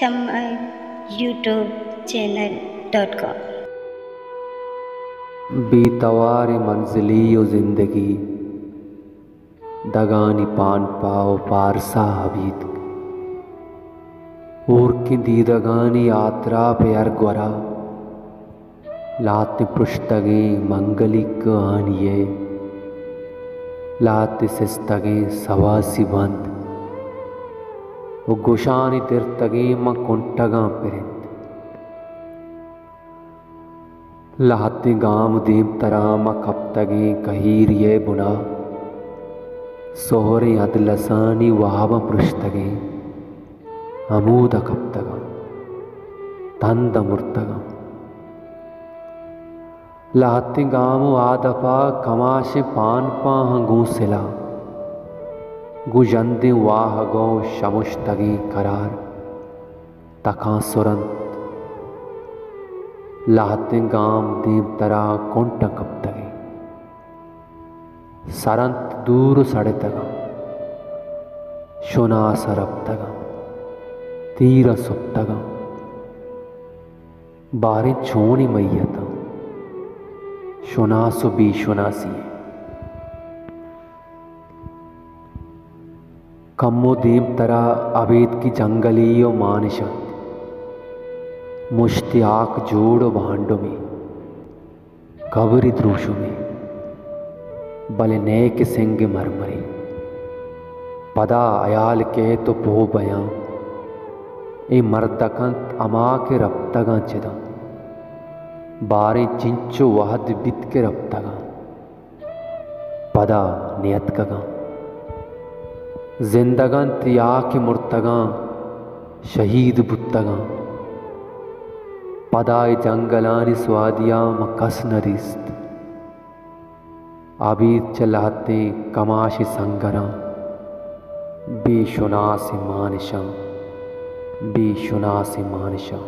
शम्मा youtube.com। बेतवार मंजिली ओ जिंदगी दगानी पान पाओ पारसा हबीद और की दीदगानी यात्रा पे अर्गवरा लात पृष्ठगे मंगलिक आनिये लात सिस्तगे सवासी बंद वो गुशानी तिरतगे म कुंटगा पिरिंद लाते गाम देव तराम कप्तगे कहीर ये बुना सोहरे अदलसानी वाव पृष्ठगे अमूद कप्तगा तंद मुर्तगा लाते गाम आदपा कमाशे पान पाह गूसिला गुजंदे वाह गौ शमुष्तगे करार तका सुरंत लाते गाम देवतरा कुंट कप्तगे सरंत दूर सड़तगा शुना सरप्तगा तीर सुप्तगा बारे छोनी मैयता शुना सुबी शुनासी कम्मो देवतरा अवेद की जंगलियो मानिशत मुश्तियाक जोड़ भांडो में कबरी द्रूशु में बले नेक सिंग मरमरे पदा अयाल के तो पो बयां ए मर्दकंत अमा के रप्तगा चिदा बारे चिंचो वहद बित के रप्तगा पदा नियत कगा जिंदगंत या के मुर्तगा शहीद बुत्तगा पदाय जंगलानी स्वादिया मकस नरिस्त आबीद चलाते कमाशी संगरा बेशुनासी मानिशा बेशुनासी मानिशा।